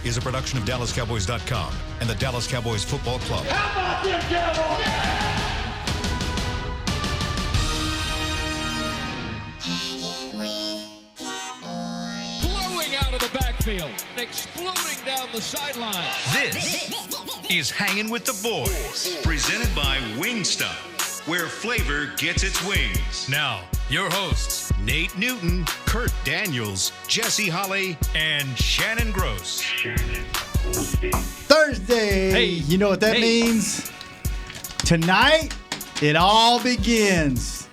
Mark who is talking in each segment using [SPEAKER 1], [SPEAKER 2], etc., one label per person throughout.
[SPEAKER 1] is a production of DallasCowboys.com and the Dallas Cowboys Football Club.
[SPEAKER 2] How about them Cowboys?
[SPEAKER 3] Blowing out of the backfield, exploding down the sideline.
[SPEAKER 1] This is Hangin' with the Boys, presented by Wingstop, where flavor gets its wings. Now, your hosts, Nate Newton, Kurt Daniels, Jesse Hollie, and Shannon Gross.
[SPEAKER 4] Thursday. Hey, you know what that means? Tonight, it all begins.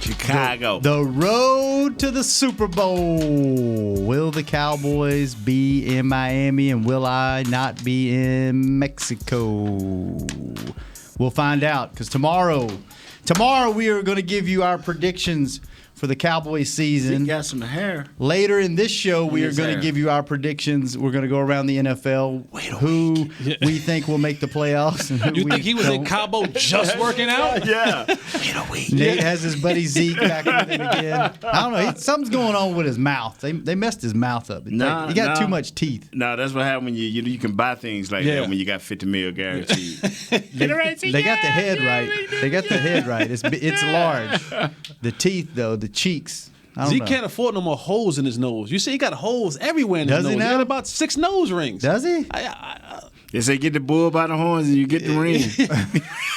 [SPEAKER 5] Chicago.
[SPEAKER 4] The road to the Super Bowl. Will the Cowboys be in Miami and will I not be in Mexico? We'll find out because tomorrow we are going to give you our predictions for the Cowboys season.
[SPEAKER 5] He got some hair.
[SPEAKER 4] Later in this show, we are going to give you our predictions. We're going to go around the NFL, who we think will make the playoffs. And who
[SPEAKER 6] you think he was in Cabo just working out?
[SPEAKER 5] Yeah.
[SPEAKER 4] Nate has his buddy Zeke back with him again. I don't know. Something's going on with his mouth. They messed his mouth up. He got too much teeth.
[SPEAKER 5] No, that's what happened when you can buy things like that when you got $50 million guaranteed.
[SPEAKER 4] They got the head right. They got the head right. It's large. The teeth, though, the cheeks.
[SPEAKER 6] Zeke can't afford no more holes in his nose. You see, he got holes everywhere in his nose. He got about 6 nose rings.
[SPEAKER 4] Does he?
[SPEAKER 5] They say get the bull by the horns and you get the ring.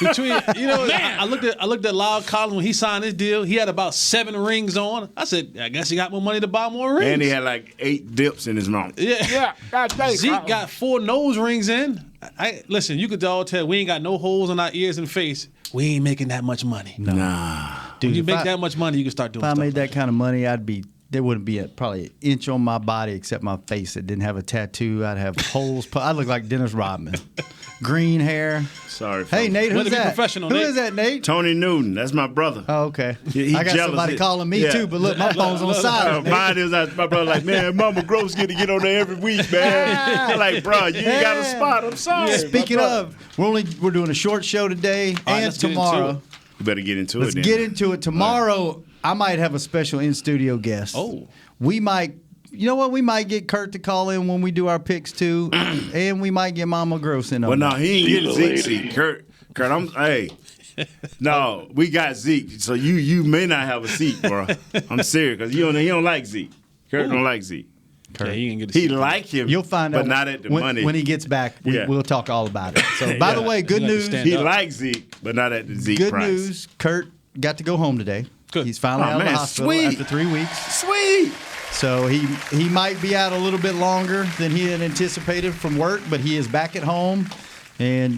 [SPEAKER 6] I looked at Lyle Collins when he signed his deal. He had about 7 rings on. I said, I guess he got more money to buy more rings.
[SPEAKER 5] And he had like 8 dips in his mouth.
[SPEAKER 6] Yeah. Zeke got 4 nose rings in. Listen, you could all tell we ain't got no holes in our ears and face. We ain't making that much money.
[SPEAKER 4] No.
[SPEAKER 5] Nah.
[SPEAKER 4] Dude,
[SPEAKER 6] when you make that much money, you can start doing stuff.
[SPEAKER 4] If I made that kind of money, there wouldn't be probably an inch on my body except my face that didn't have a tattoo. I'd have holes. I'd look like Dennis Rodman. Green hair.
[SPEAKER 5] Sorry.
[SPEAKER 4] Hey, Nate, who's that? Who is that, Nate?
[SPEAKER 5] Tony Newton. That's my brother.
[SPEAKER 4] Oh, okay.
[SPEAKER 5] He
[SPEAKER 4] I got
[SPEAKER 5] jealous.
[SPEAKER 4] somebody calling me, too, but look, my phone's on the side.
[SPEAKER 5] Mine is my brother like, man, Mama Gross get on there every week, man. I'm like, bro, you ain't got a spot. I'm sorry.
[SPEAKER 4] Speaking of, we're doing a short show today and tomorrow.
[SPEAKER 5] We better get into it.
[SPEAKER 4] Let's get into it. Tomorrow, I might have a special in-studio guest.
[SPEAKER 6] Oh.
[SPEAKER 4] We might, you know what? We might get Kurt to call in when we do our picks, too. And we might get Mama Gross in on
[SPEAKER 5] Well, no, he ain't getting Zeke. Kurt, no, we got Zeke. So you may not have a seat, bro. I'm serious, because he don't like Zeke. Kurt don't like Zeke.
[SPEAKER 6] Yeah, he
[SPEAKER 5] like him.
[SPEAKER 4] You'll find out.
[SPEAKER 5] But not at the money.
[SPEAKER 4] When he gets back, we'll talk all about it. So, by the way, good news.
[SPEAKER 5] He likes Zeke, but not at the Zeke
[SPEAKER 4] good
[SPEAKER 5] price.
[SPEAKER 4] Good news. Kurt got to go home today.
[SPEAKER 6] Good.
[SPEAKER 4] He's finally out of the hospital after 3 weeks.
[SPEAKER 5] Sweet.
[SPEAKER 4] So he might be out a little bit longer than he had anticipated from work, but he is back at home and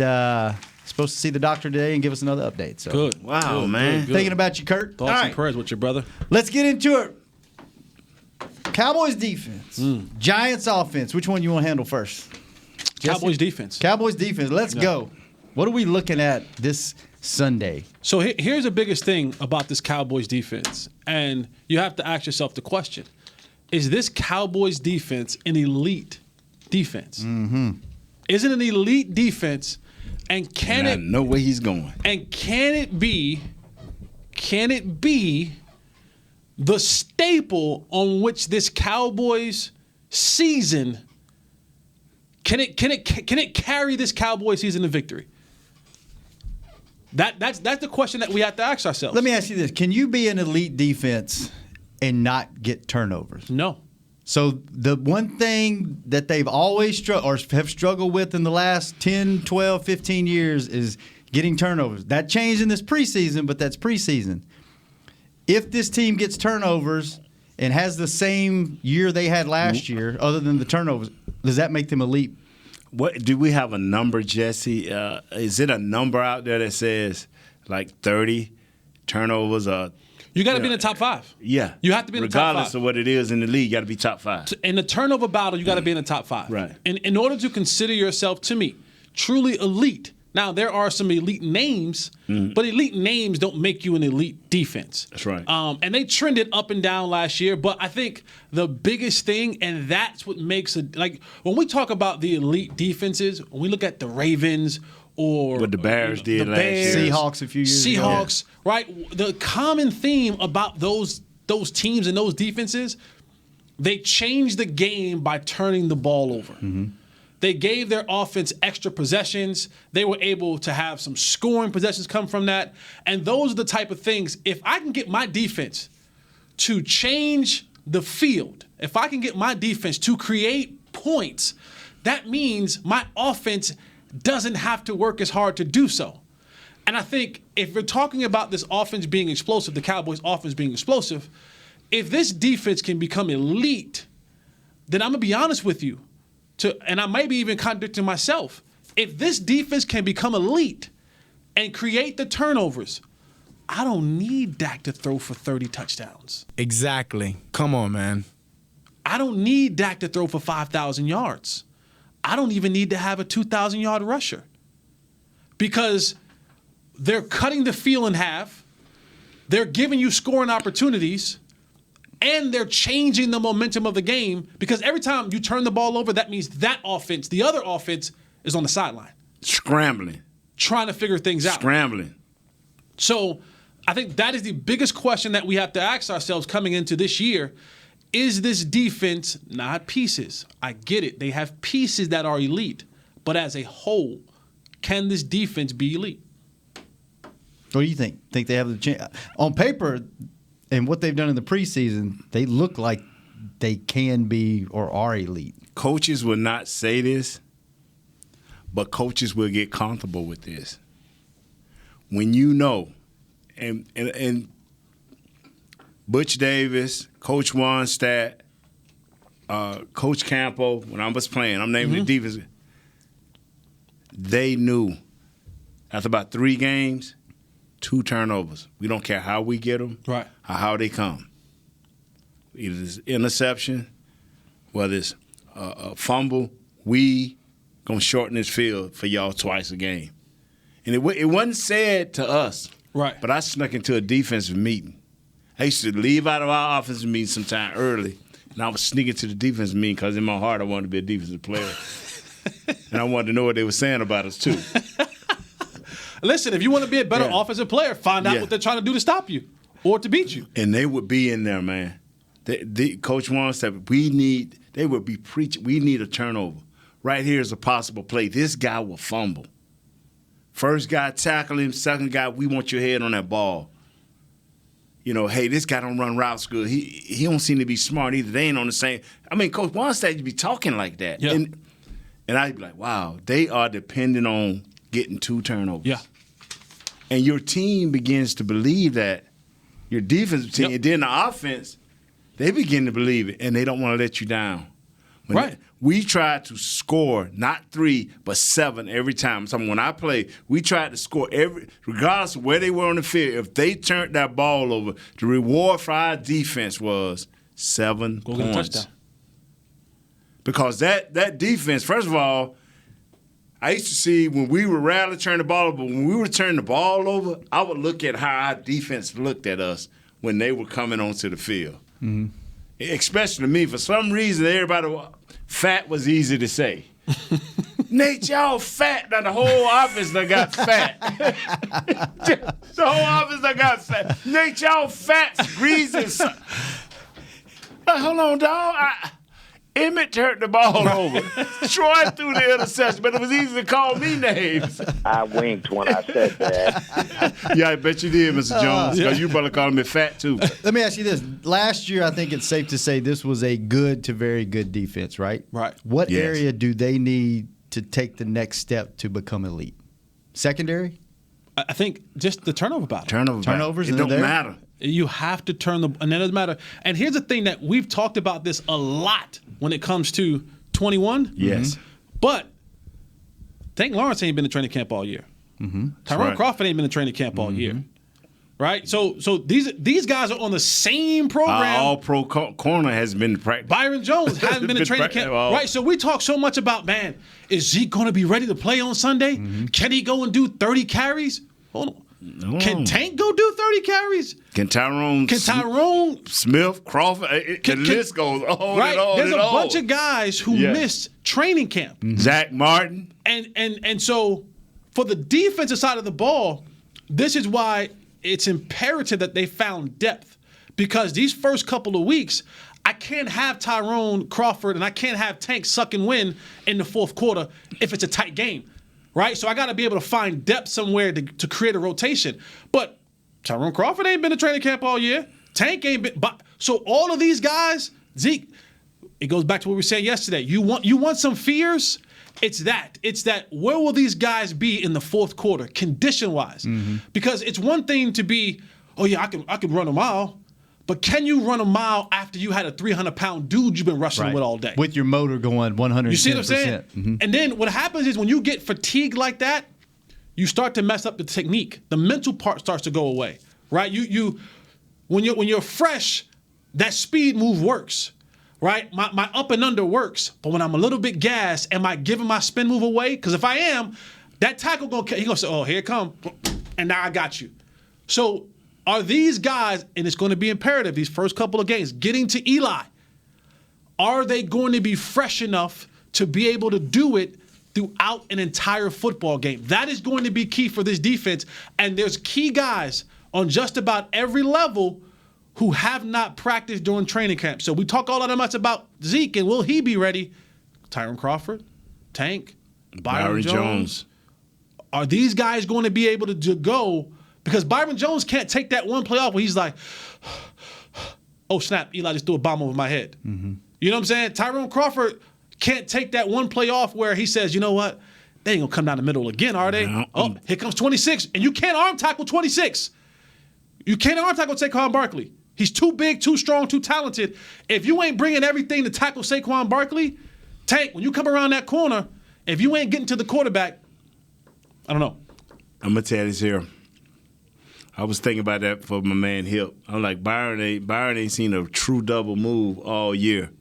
[SPEAKER 4] supposed to see the doctor today and give us another update. So
[SPEAKER 6] good.
[SPEAKER 5] Wow,
[SPEAKER 6] good,
[SPEAKER 5] man.
[SPEAKER 6] Good.
[SPEAKER 4] Thinking about you, Kurt.
[SPEAKER 6] Thoughts and prayers with your brother.
[SPEAKER 4] Let's get into it. Cowboys defense, Giants offense. Which one you want to handle first?
[SPEAKER 6] Cowboys defense.
[SPEAKER 4] Cowboys defense. Let's go. What are we looking at this Sunday?
[SPEAKER 6] So here's the biggest thing about this Cowboys defense, and you have to ask yourself the question: is this Cowboys defense an elite defense? Mm-hmm. Is it an elite defense? And can it
[SPEAKER 5] know where he's going?
[SPEAKER 6] And can it be the staple on which this Cowboys season can it carry this Cowboys season to victory? That's the question that we have to ask ourselves.
[SPEAKER 4] Let me ask you this. Can you be an elite defense and not get turnovers?
[SPEAKER 6] No.
[SPEAKER 4] So the one thing that they've always have struggled with in the last 10, 12, 15 years is getting turnovers. That changed in this preseason, but that's preseason. If this team gets turnovers and has the same year they had last year, other than the turnovers, does that make them elite?
[SPEAKER 5] What do we have a number, Jesse? Is it a number out there that says like 30 turnovers?
[SPEAKER 6] You got to be in the top 5.
[SPEAKER 5] Yeah,
[SPEAKER 6] you have to be in the top 5.
[SPEAKER 5] Regardless of what it is in the league, you got to be top 5.
[SPEAKER 6] In the turnover battle, you got to be in the top 5.
[SPEAKER 5] Right.
[SPEAKER 6] And in order to consider yourself, to me, truly elite. Now, there are some elite names, but elite names don't make you an elite defense.
[SPEAKER 5] That's right.
[SPEAKER 6] And they trended up and down last year, but I think the biggest thing, and that's what makes it, like, when we talk about the elite defenses, when we look at the Ravens or
[SPEAKER 5] what the Bears did last year.
[SPEAKER 4] Seahawks a few years ago.
[SPEAKER 6] Seahawks, right? The common theme about those teams and those defenses they changed the game by turning the ball over.
[SPEAKER 4] Mm-hmm.
[SPEAKER 6] They gave their offense extra possessions. They were able to have some scoring possessions come from that. And those are the type of things, if I can get my defense to change the field, if I can get my defense to create points, that means my offense doesn't have to work as hard to do so. And I think if we're talking about this offense being explosive, the Cowboys' offense being explosive, if this defense can become elite, then I'm going to be honest with you, and I might be even contradicting myself. If this defense can become elite and create the turnovers, I don't need Dak to throw for 30 touchdowns.
[SPEAKER 2] Exactly. Come on, man.
[SPEAKER 6] I don't need Dak to throw for 5,000 yards. I don't even need to have a 2,000-yard rusher because they're cutting the field in half. They're giving you scoring opportunities. And they're changing the momentum of the game because every time you turn the ball over, that means that offense, the other offense, is on the sideline.
[SPEAKER 5] Scrambling.
[SPEAKER 6] Trying to figure things out.
[SPEAKER 5] Scrambling.
[SPEAKER 6] So I think that is the biggest question that we have to ask ourselves coming into this year. Is this defense, not pieces? I get it. They have pieces that are elite. But as a whole, can this defense be elite?
[SPEAKER 4] What do you think? Think they have the chance? On paper, and what they've done in the preseason, they look like they can be or are elite.
[SPEAKER 5] Coaches will not say this, but coaches will get comfortable with this. When you know, and Butch Davis, Coach Wannstedt, Coach Campo, when I was playing, I'm naming the defense, they knew after about 3 games, 2 turnovers. We don't care how we get them,
[SPEAKER 6] right?
[SPEAKER 5] Or how they come. Either it's interception, whether it's a fumble, we gonna shorten this field for y'all twice a game. And it wasn't said to us,
[SPEAKER 6] right?
[SPEAKER 5] But I snuck into a defensive meeting. I used to leave out of our offensive meeting sometime early, and I was sneaking to the defensive meeting because in my heart I wanted to be a defensive player, and I wanted to know what they were saying about us too.
[SPEAKER 6] Listen, if you want to be a better offensive player, find out what they're trying to do to stop you or to beat you.
[SPEAKER 5] And they would be in there, man. Coach Warren said, they would be preaching, we need a turnover. Right here is a possible play. This guy will fumble. First guy, tackle him. Second guy, we want your head on that ball. You know, hey, this guy don't run routes good. He don't seem to be smart either. They ain't on the same. I mean, Coach Warren said you'd be talking like that.
[SPEAKER 6] Yeah.
[SPEAKER 5] And I'd be like, wow, they are dependent on getting 2 turnovers.
[SPEAKER 6] Yeah.
[SPEAKER 5] And your team begins to believe that, your defensive team, and then the offense, they begin to believe it, and they don't want to let you down. We try to score not 3, but 7 every time. So when I play, we tried to score regardless of where they were on the field. If they turned that ball over, the reward for our defense was 7
[SPEAKER 6] Go get a
[SPEAKER 5] points.
[SPEAKER 6] touchdown.
[SPEAKER 5] Because that defense, first of all, I used to see when we would rarely turn the ball over, but when we would turn the ball over, I would look at how our defense looked at us when they were coming onto the field. Mm-hmm. Especially to me, for some reason, everybody, fat was easy to say. Nate, y'all fat. Now the whole office done got fat. The whole office done got fat. Nate, y'all fat, greasy. Hold on, dog. Emmett turned the ball over. Troy threw the interception, but it was easy to call me names.
[SPEAKER 7] I winked when I said that.
[SPEAKER 5] Yeah, I bet you did, Mr. Jones, because you probably called me fat, too.
[SPEAKER 4] Let me ask you this. Last year, I think it's safe to say this was a good to very good defense, right?
[SPEAKER 6] Right.
[SPEAKER 4] What area do they need to take the next step to become elite? Secondary?
[SPEAKER 6] I think just the turnover battle.
[SPEAKER 4] Turnovers.
[SPEAKER 5] It don't matter.
[SPEAKER 6] You have to turn and it doesn't matter. And here's the thing that we've talked about this a lot when it comes to 21.
[SPEAKER 5] Yes.
[SPEAKER 6] But Tank Lawrence ain't been in training camp all year. Mm-hmm. Tyrone Crawford ain't been in training camp all year. Right? So these guys are on the same program.
[SPEAKER 5] All-pro corner has been in practice.
[SPEAKER 6] Byron Jones hasn't been in training camp. Right? So we talk so much about, man, is Zeke going to be ready to play on Sunday? Mm-hmm. Can he go and do 30 carries? Hold on. No. Can Tank go do 30 carries?
[SPEAKER 5] Can Tyrone Smith, Crawford, the list goes on and on.
[SPEAKER 6] There's a bunch of guys who missed training camp.
[SPEAKER 5] Mm-hmm. Zach Martin.
[SPEAKER 6] And so for the defensive side of the ball, this is why it's imperative that they found depth. Because these first couple of weeks, I can't have Tyrone Crawford and I can't have Tank suck and win in the fourth quarter if it's a tight game, right? So I got to be able to find depth somewhere to create a rotation. But Tyrone Crawford ain't been to training camp all year. Tank ain't been. So all of these guys, Zeke, it goes back to what we were saying yesterday. You want some fears? It's that. Where will these guys be in the fourth quarter, condition-wise? Mm-hmm. Because it's one thing to be, oh yeah, I can run a mile. But can you run a mile after you had a 300-pound dude you've been wrestling with all day?
[SPEAKER 4] With your motor going 110%.
[SPEAKER 6] You see what I'm saying? Mm-hmm. And then what happens is when you get fatigued like that, you start to mess up the technique. The mental part starts to go away, right? When you're fresh, that speed move works, right? My up and under works. But when I'm a little bit gassed, am I giving my spin move away? Because if I am, that tackle he gonna say, oh, here it come, and now I got you. So are these guys, and it's going to be imperative, these first couple of games, getting to Eli, are they going to be fresh enough to be able to do it throughout an entire football game? That is going to be key for this defense. And there's key guys on just about every level who have not practiced during training camp. So we talk all that much about Zeke and will he be ready? Tyrone Crawford, Tank, Byron Jones. Are these guys going to be able to go? Because Byron Jones can't take that one play off where he's like, oh, snap, Eli just threw a bomb over my head. Mm-hmm. You know what I'm saying? Tyrone Crawford can't take that one play off where he says, you know what? They ain't going to come down the middle again, are they? No. Oh, here comes 26. And you can't arm tackle 26. You can't arm tackle Saquon Barkley. He's too big, too strong, too talented. If you ain't bringing everything to tackle Saquon Barkley, Tank, when you come around that corner, if you ain't getting to the quarterback, I don't know.
[SPEAKER 5] I'm going to tell you this here. I was thinking about that for my man Hip. I'm like, Byron ain't seen a true double move all year.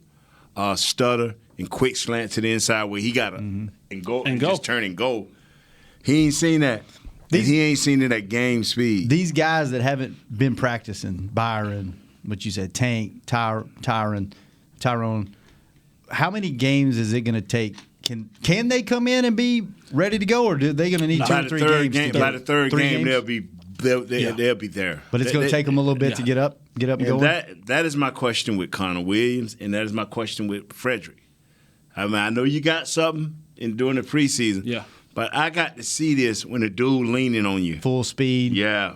[SPEAKER 5] Stutter and quick slant to the inside where he got to and go. Just turn and go. He ain't seen that. He ain't seen it at game speed.
[SPEAKER 4] These guys that haven't been practicing, Byron, what you said, Tank, Tyrone, how many games is it going to take? Can they come in and be ready to go, or are they going to need 2 or 3 games?
[SPEAKER 5] By the third game, they'll be there.
[SPEAKER 4] But it's going to take them a little bit to get up and go.
[SPEAKER 5] That is my question with Connor Williams, and that is my question with Frederick. I mean, I know you got something during the preseason.
[SPEAKER 6] Yeah.
[SPEAKER 5] But I got to see this when a dude leaning on you.
[SPEAKER 4] Full speed.
[SPEAKER 5] Yeah.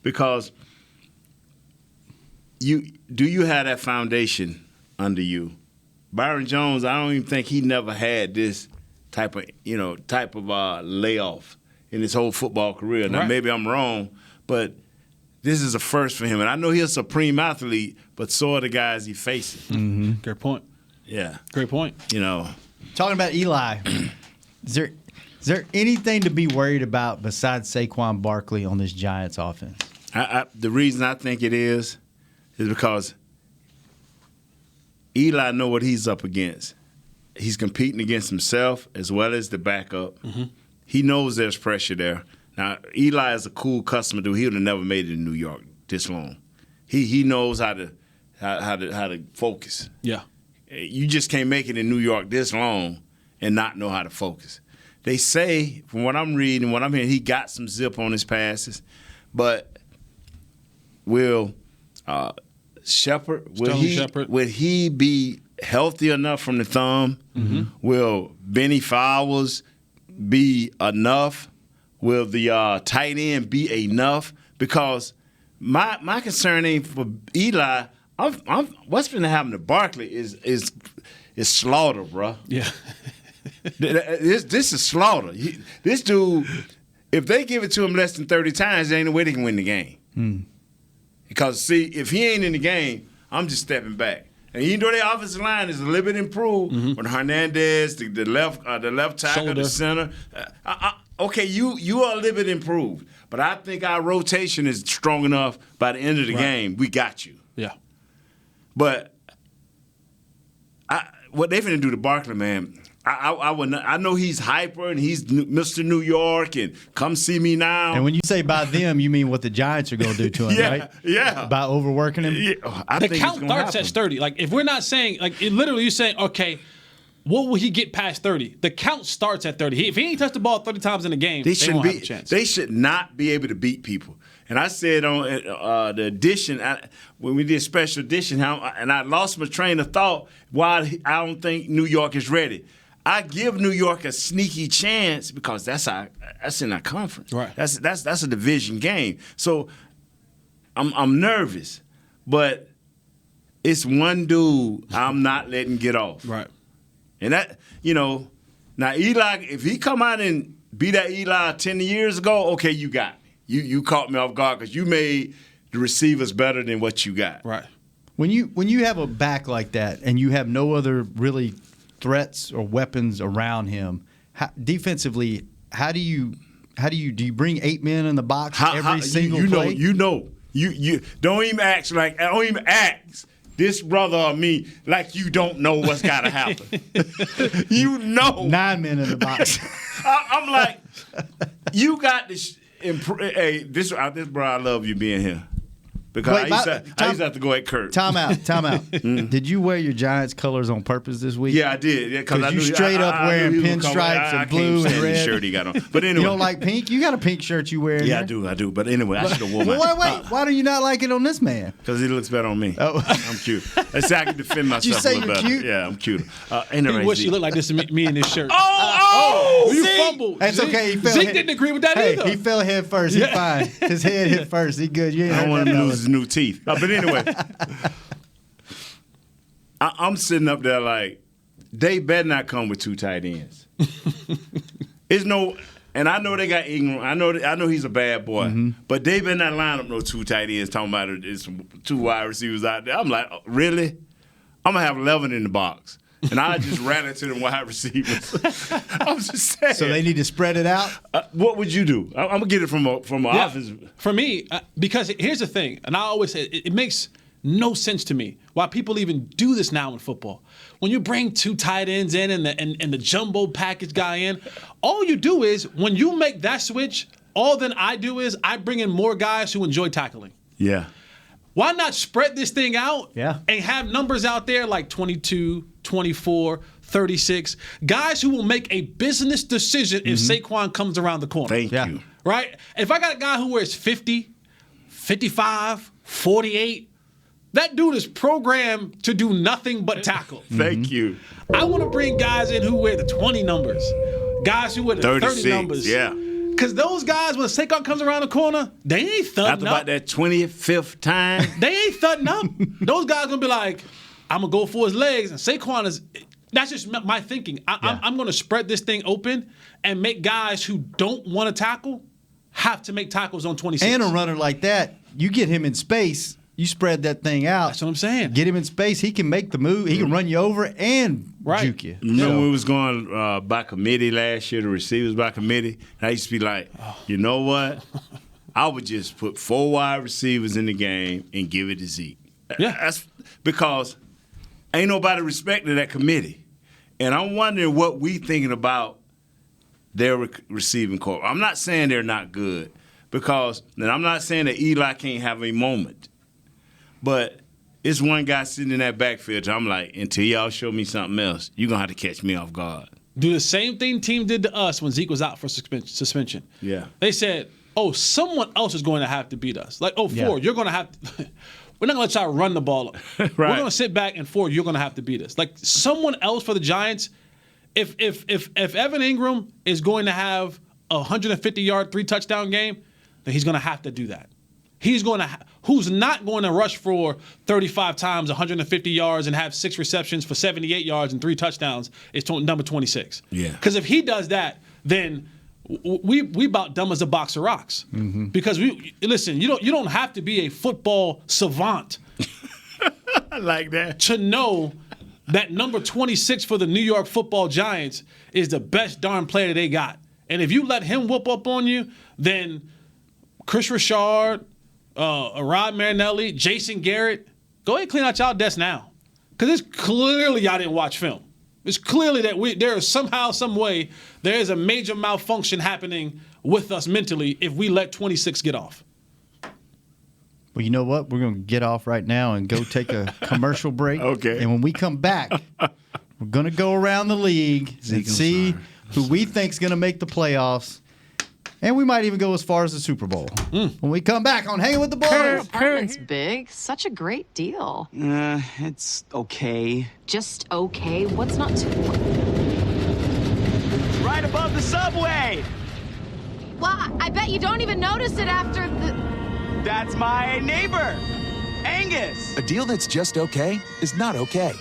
[SPEAKER 5] Because you have that foundation under you. Byron Jones, I don't even think he never had this type of layoff in his whole football career. Now, maybe I'm wrong, but this is a first for him. And I know he's a supreme athlete, but so are the guys he faces.
[SPEAKER 6] Mm-hmm. Great point.
[SPEAKER 5] Yeah.
[SPEAKER 6] Great point.
[SPEAKER 4] Talking about Eli, is there anything to be worried about besides Saquon Barkley on this Giants offense?
[SPEAKER 5] The reason I think it is because Eli know what he's up against. He's competing against himself as well as the backup. Mm-hmm. He knows there's pressure there. Now, Eli is a cool customer dude. He would have never made it in New York this long. He knows how to focus.
[SPEAKER 6] Yeah.
[SPEAKER 5] You just can't make it in New York this long and not know how to focus. They say, from what I'm reading, what I'm hearing, he got some zip on his passes, but will Shepard, would he be healthy enough from the thumb? Mm-hmm. Will Benny Fowles be enough? Will the tight end be enough? Because my concern ain't for Eli. What's been happening to Barkley is slaughter, bro.
[SPEAKER 6] Yeah.
[SPEAKER 5] This is slaughter. This dude, if they give it to him less than 30 times, there ain't no way they can win the game. Because, see, if he ain't in the game, I'm just stepping back. And even though their offensive line is a little bit improved, when Hernandez, the left tackle,
[SPEAKER 6] Shoulder.
[SPEAKER 5] the center, okay, you are a little bit improved. But I think our rotation is strong enough by the end of the game, we got you.
[SPEAKER 6] Yeah.
[SPEAKER 5] But what they finna do to Barkley, man, I know he's hyper and he's Mr. New York and come see me now.
[SPEAKER 4] And when you say by them, you mean what the Giants are going to do to him, right?
[SPEAKER 5] Yeah.
[SPEAKER 4] By overworking him?
[SPEAKER 5] Yeah, I
[SPEAKER 6] the
[SPEAKER 5] think
[SPEAKER 6] count starts at 30. Like, if we're not saying, like, literally you're saying, okay, what will he get past 30? The count starts at 30. If he ain't touched the ball 30 times in a game, they won't have a chance.
[SPEAKER 5] They should not be able to beat people. And I said on the edition, when we did special edition, and I lost my train of thought why I don't think New York is ready. I give New York a sneaky chance because that's in our conference.
[SPEAKER 6] Right.
[SPEAKER 5] That's a division game. So I'm nervous, but it's one dude I'm not letting get off.
[SPEAKER 6] Right.
[SPEAKER 5] And that, now Eli, if he come out and be that Eli 10 years ago, okay, you got me. You caught me off guard because you made the receivers better than what you got.
[SPEAKER 6] Right.
[SPEAKER 4] When you have a back like that and you have no other really threats or weapons around him, defensively, do you bring 8 men in the box every single play?
[SPEAKER 5] You don't even act like I don't even ask this brother or me like you don't know what's got to happen.
[SPEAKER 4] 9 men in the box.
[SPEAKER 5] I'm like, you got this. Hey, this bro, I love you being here. Because I used to have to go at Kurt.
[SPEAKER 4] Time out. Did you wear your Giants colors on purpose this week?
[SPEAKER 5] Yeah, I did. Because
[SPEAKER 4] you straight up wearing pinstripes and blue and red.
[SPEAKER 5] The shirt he got on. But anyway,
[SPEAKER 4] you don't like pink? You got a pink shirt you wear.
[SPEAKER 5] Yeah, I do. But anyway, I should have worn mine.
[SPEAKER 4] Wait. Why do you not like it on this man?
[SPEAKER 5] Because he looks better on me. Oh. I'm cute. That's how I can defend myself.
[SPEAKER 4] Did you say
[SPEAKER 5] a little
[SPEAKER 4] you're
[SPEAKER 5] better.
[SPEAKER 4] cute?
[SPEAKER 5] Yeah, I'm cute.
[SPEAKER 6] He wish you looked like this to me in this shirt.
[SPEAKER 5] Oh!
[SPEAKER 6] You
[SPEAKER 5] Zeke!
[SPEAKER 6] fumbled.
[SPEAKER 4] That's
[SPEAKER 6] Zeke,
[SPEAKER 4] okay.
[SPEAKER 6] Zeke didn't agree with that either.
[SPEAKER 4] He fell head first. He's fine. His head hit first. He good. You ain't
[SPEAKER 5] I don't
[SPEAKER 4] hurt
[SPEAKER 5] want
[SPEAKER 4] that
[SPEAKER 5] him to
[SPEAKER 4] fella.
[SPEAKER 5] lose his new teeth. But anyway, I'm sitting up there like, they better not come with 2 tight ends. It's no, and I know they got Ingram. I know he's a bad boy, but they better not line up no 2 tight ends talking about it's 2 wide receivers out there. I'm like, really? I'm going to have 11 in the box. And I just ran into them wide receivers. I'm just saying.
[SPEAKER 4] So they need to spread it out?
[SPEAKER 5] What would you do? I'm going to get it from an office.
[SPEAKER 6] For me, because here's the thing, and I always say it makes no sense to me why people even do this now in football. When you bring 2 tight ends in and the jumbo package guy in, all you do is when you make that switch, all then I do is I bring in more guys who enjoy tackling.
[SPEAKER 5] Yeah.
[SPEAKER 6] Why not spread this thing out
[SPEAKER 4] and
[SPEAKER 6] have numbers out there like 22, 24, 36, guys who will make a business decision if Saquon comes around the corner.
[SPEAKER 5] Thank you.
[SPEAKER 6] Right? If I got a guy who wears 50, 55, 48, that dude is programmed to do nothing but tackle.
[SPEAKER 5] Thank you.
[SPEAKER 6] I want to bring guys in who wear the 20 numbers, guys who wear the 30 numbers.
[SPEAKER 5] Yeah.
[SPEAKER 6] Because those guys, when Saquon comes around the corner, they ain't thudding
[SPEAKER 5] After about that 25th time.
[SPEAKER 6] They ain't thudding up. Those guys going to be like, I'm going to go for his legs. And Saquon is – that's just my thinking. I'm going to spread this thing open and make guys who don't want to tackle have to make tackles on 26.
[SPEAKER 4] And a runner like that, you get him in space – you spread that thing out.
[SPEAKER 6] That's what I'm saying.
[SPEAKER 4] Get him in space. He can make the move. He can run you over and juke you.
[SPEAKER 5] Remember when we was going by committee last year, the receivers by committee? And I used to be like, you know what? I would just put 4 wide receivers in the game and give it to Zeke.
[SPEAKER 6] Yeah.
[SPEAKER 5] That's because ain't nobody respected that committee. And I'm wondering what we thinking about their receiving corps. I'm not saying they're not good because, and I'm not saying that Eli can't have a moment. But it's one guy sitting in that backfield. I'm like, until y'all show me something else, you're going to have to catch me off guard.
[SPEAKER 6] Do the same thing team did to us when Zeke was out for suspension.
[SPEAKER 5] Yeah.
[SPEAKER 6] They said, someone else is going to have to beat us. Like, Ford, you're going to have to – we're not going to try to run the ball. Right. We're going to sit back, and Ford, you're going to have to beat us. Like, someone else for the Giants, if Evan Ingram is going to have a 150-yard, 3-touchdown game, then he's going to have to do that. Who's not going to rush for 35 times, 150 yards, and have 6 receptions for 78 yards and 3 touchdowns is number 26.
[SPEAKER 5] Yeah.
[SPEAKER 6] Because if he does that, then we about dumb as a box of rocks. Because listen, you don't have to be a football savant.
[SPEAKER 5] I like that.
[SPEAKER 6] To know that number 26 for the New York Football Giants is the best darn player they got. And if you let him whoop up on you, then Chris Richard, Rod Marinelli, Jason Garrett, go ahead and clean out y'all desk now. Because it's clearly y'all didn't watch film. It's clearly that there is somehow, some way, there is a major malfunction happening with us mentally if we let 26 get off.
[SPEAKER 4] Well, you know what? We're going to get off right now and go take a commercial break.
[SPEAKER 5] Okay.
[SPEAKER 4] And when we come back, We're going to go around the league and see who we think is going to make the playoffs. And we might even go as far as the Super Bowl. When we come back on Hanging with the Boys.
[SPEAKER 8] Apartment's big. Such a great deal.
[SPEAKER 9] It's okay.
[SPEAKER 8] Just okay? What's not to...
[SPEAKER 9] It's right above the subway.
[SPEAKER 8] Well, I bet you don't even notice it after the...
[SPEAKER 9] That's my neighbor, Angus.
[SPEAKER 10] A deal that's just okay is not okay.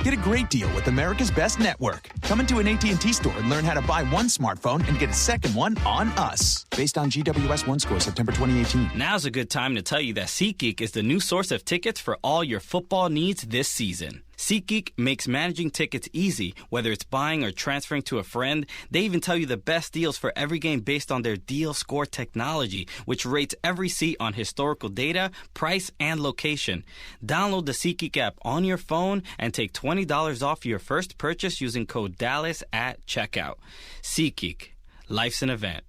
[SPEAKER 10] Get a great deal with America's Best Network. Come into an AT&T store and learn how to buy one smartphone and get a second one on us. Based on GWS One score, September 2018.
[SPEAKER 11] Now's a good time to tell you that SeatGeek is the new source of tickets for all your football needs this season. SeatGeek makes managing tickets easy, whether it's buying or transferring to a friend. They even tell you the best deals for every game based on their deal score technology, which rates every seat on historical data, price, and location. Download the SeatGeek app on your phone and take $20 off your first purchase using code DALLAS at checkout. SeatGeek. Life's an event.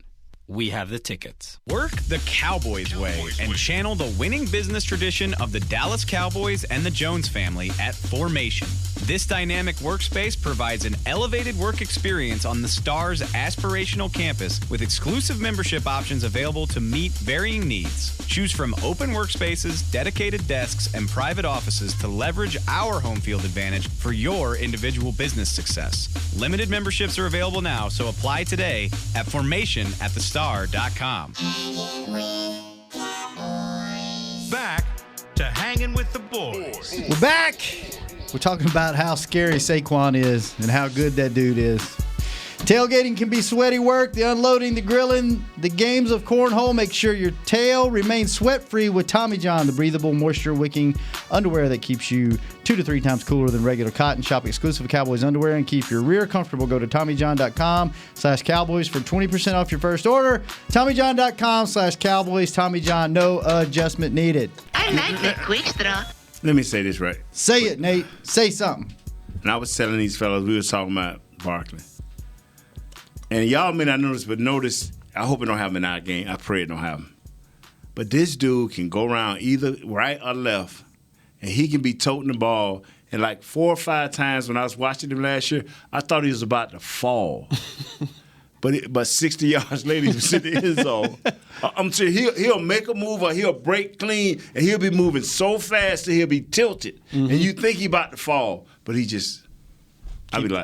[SPEAKER 11] We have the tickets.
[SPEAKER 12] Work the Cowboys way and channel the winning business tradition of the Dallas Cowboys and the Jones family at Formation. This dynamic workspace provides an elevated work experience on the Star's aspirational campus with exclusive membership options available to meet varying needs. Choose from open workspaces, dedicated desks, and private offices to leverage our home field advantage for your individual business success. Limited memberships are available now, so apply today at formationatthestar.com.
[SPEAKER 1] Back to Hanging with the Boys.
[SPEAKER 4] We're back. We're talking about how scary Saquon is and how good that dude is. Tailgating can be sweaty work. The unloading, the grilling, the games of cornhole. Make sure your tail remains sweat-free with Tommy John, the breathable, moisture-wicking underwear that keeps you 2 to 3 times cooler than regular cotton. Shop exclusive Cowboys underwear and keep your rear comfortable. Go to TommyJohn.com/Cowboys for 20% off your first order. TommyJohn.com/Cowboys. Tommy John, no adjustment needed.
[SPEAKER 13] I like the quick straw.
[SPEAKER 5] Let me say this right.
[SPEAKER 4] Say it, Nate. Say something.
[SPEAKER 5] And I was telling these fellas, we were talking about Barkley. And y'all may not notice, but notice, I hope it don't happen in our game. I pray it don't happen. But this dude can go around either right or left, and he can be toting the ball. And like 4 or 5 times when I was watching him last year, I thought he was about to fall. But 60 yards later, he was in the end zone. I'm sure he'll make a move or he'll break clean, and he'll be moving so fast that he'll be tilted. Mm-hmm. And you think he about to fall, but he just...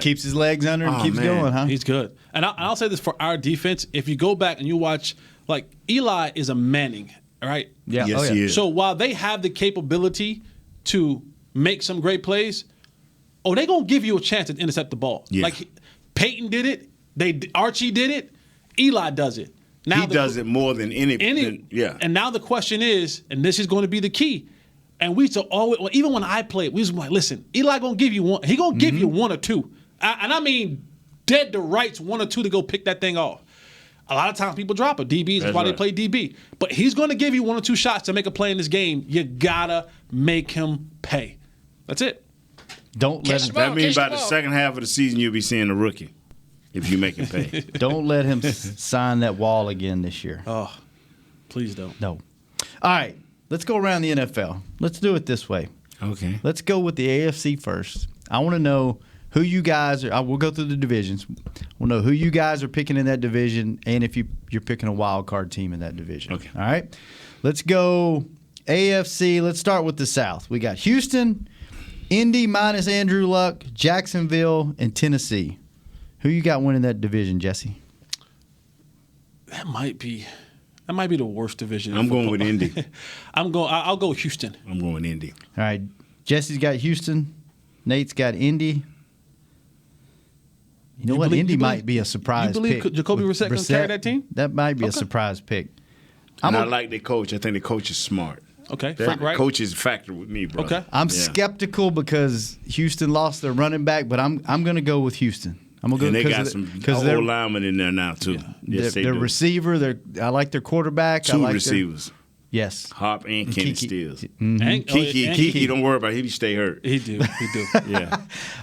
[SPEAKER 4] keeps his legs under and keeps going, huh?
[SPEAKER 6] He's good. And I'll say this for our defense. If you go back and you watch, like, Eli is a Manning, right?
[SPEAKER 4] Yeah.
[SPEAKER 5] Yes, he is.
[SPEAKER 6] So while they have the capability to make some great plays, they're going to give you a chance to intercept the ball.
[SPEAKER 5] Yeah.
[SPEAKER 6] Like, Peyton did it. Archie did it. Eli does it. Now
[SPEAKER 5] he does it more than any.
[SPEAKER 6] And now the question is, and this is going to be the key, and we used to always, even when I played, we was like, listen, Eli gonna give you one. He gonna give you 1 or 2, and I mean dead to rights 1 or 2 to go pick that thing off. A lot of times people drop it. DBs, that's why they play DB. But he's gonna give you 1 or 2 shots to make a play in this game. You gotta make him pay. That's it.
[SPEAKER 4] Don't let him.
[SPEAKER 5] That means by the second half of the season you'll be seeing a rookie if you make him pay.
[SPEAKER 4] Don't let him sign that wall again this year.
[SPEAKER 6] Oh, please don't.
[SPEAKER 4] No. All right. Let's go around the NFL. Let's do it this way.
[SPEAKER 5] Okay.
[SPEAKER 4] Let's go with the AFC first. I want to know who you guys are. We'll go through the divisions. We'll know who you guys are picking in that division and if you're picking a wild card team in that division.
[SPEAKER 5] Okay.
[SPEAKER 4] All right. Let's go AFC. Let's start with the South. We got Houston, Indy minus Andrew Luck, Jacksonville, and Tennessee. Who you got winning that division, Jesse?
[SPEAKER 6] That might be the worst division.
[SPEAKER 5] I'm going with Indy.
[SPEAKER 6] I'll go Houston.
[SPEAKER 5] I'm going Indy.
[SPEAKER 4] All right. Jesse's got Houston. Nate's got Indy. You know what? Indy might be a surprise pick.
[SPEAKER 6] You believe Jacoby Brissett going to carry that team?
[SPEAKER 4] That might be a surprise pick.
[SPEAKER 5] I like their coach. I think the coach is smart.
[SPEAKER 6] Okay.
[SPEAKER 5] Right. Coach is a factor with me, bro.
[SPEAKER 6] Okay.
[SPEAKER 4] I'm skeptical because Houston lost their running back, but I'm going to go with Houston. I'm gonna go
[SPEAKER 5] and they got some old linemen in there now too.
[SPEAKER 4] Yeah. Yes, their receiver. I like their quarterback.
[SPEAKER 5] 2 receivers.
[SPEAKER 4] Yes.
[SPEAKER 5] Hop and Kenny Stills.
[SPEAKER 6] Mm-hmm.
[SPEAKER 5] Kiki, don't worry about it. He stay hurt.
[SPEAKER 6] He do.
[SPEAKER 5] Yeah.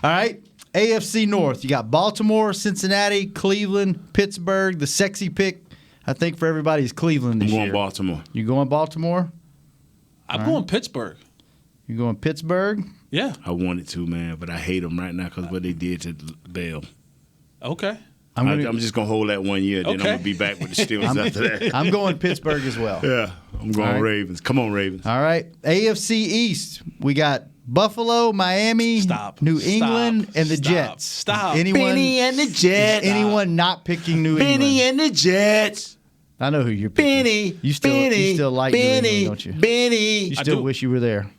[SPEAKER 4] All right. AFC North. You got Baltimore, Cincinnati, Cleveland, Pittsburgh. The sexy pick, I think, for everybody is Cleveland this year.
[SPEAKER 5] I'm going Baltimore.
[SPEAKER 4] You going Baltimore?
[SPEAKER 6] I'm going Pittsburgh.
[SPEAKER 4] You going Pittsburgh?
[SPEAKER 6] Yeah.
[SPEAKER 5] I wanted to, man, but I hate them right now because what they did to Bell.
[SPEAKER 6] Okay.
[SPEAKER 5] I'm just going to hold that 1 year, then I'm going to be back with the Steelers after that.
[SPEAKER 4] I'm going Pittsburgh as well.
[SPEAKER 5] Yeah, I'm going Ravens. Come on, Ravens.
[SPEAKER 4] All right. AFC East, we got Buffalo, Miami, New England, and the Jets.
[SPEAKER 6] Stop.
[SPEAKER 5] Benny and the Jets.
[SPEAKER 4] Anyone not picking New England?
[SPEAKER 5] Benny and the Jets.
[SPEAKER 4] I know who you're picking. You still like New England, don't you?
[SPEAKER 5] Benny.
[SPEAKER 4] You still wish you were there.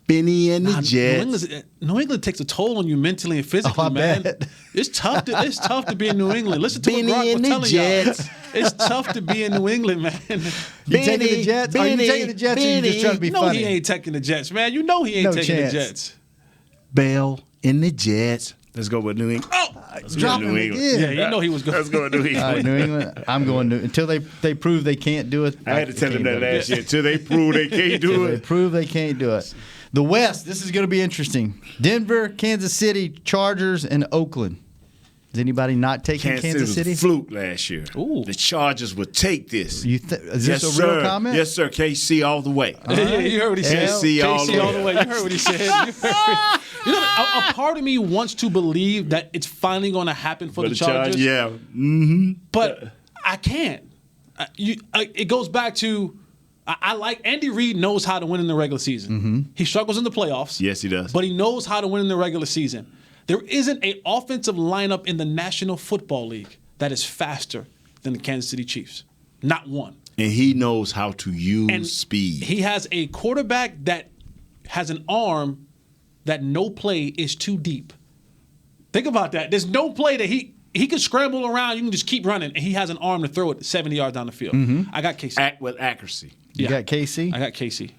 [SPEAKER 5] Benny and the Jets.
[SPEAKER 6] New England takes a toll on you mentally and physically, man.
[SPEAKER 4] Bet.
[SPEAKER 6] It's tough to be in New England. Listen to what Brock was telling y'all. It's tough to be in New England, man.
[SPEAKER 4] You taking the Jets? Are you taking the Jets or you just trying to be funny?
[SPEAKER 6] No, he ain't taking the Jets, man. You know he ain't taking the Jets.
[SPEAKER 5] Bell and the Jets. Let's go with New England. Let's go with New England.
[SPEAKER 6] Yeah, you know he was going.
[SPEAKER 5] Let's go with New England.
[SPEAKER 4] All right, New England. I'm going until they prove they can't do it.
[SPEAKER 5] I had to tell them that last year. Until they prove they can't do it.
[SPEAKER 4] They prove they can't do it. The West, this is going to be interesting. Denver, Kansas City, Chargers, and Oakland. Is anybody not taking Kansas City?
[SPEAKER 5] Was a fluke last year.
[SPEAKER 6] Ooh.
[SPEAKER 5] The Chargers would take this.
[SPEAKER 4] Is this a real comment?
[SPEAKER 5] Yes, sir. KC all the way.
[SPEAKER 6] Yeah, you heard what he said.
[SPEAKER 5] KC all the way.
[SPEAKER 6] You heard what he said. You know, a part of me wants to believe that it's finally going to happen for the Chargers.
[SPEAKER 5] Yeah. Mm-hmm.
[SPEAKER 6] But I can't. It goes back to I like Andy Reid knows how to win in the regular season.
[SPEAKER 4] Mm-hmm.
[SPEAKER 6] He struggles in the playoffs.
[SPEAKER 5] Yes, he does.
[SPEAKER 6] But he knows how to win in the regular season. There isn't an offensive lineup in the National Football League that is faster than the Kansas City Chiefs. Not one.
[SPEAKER 5] And he knows how to use speed.
[SPEAKER 6] He has a quarterback that has an arm that no play is too deep. Think about that. There's no play that he can scramble around. You can just keep running, and he has an arm to throw it 70 yards down the field.
[SPEAKER 4] Mm-hmm.
[SPEAKER 6] I got KC.
[SPEAKER 5] With accuracy.
[SPEAKER 4] You got KC?
[SPEAKER 6] I got KC.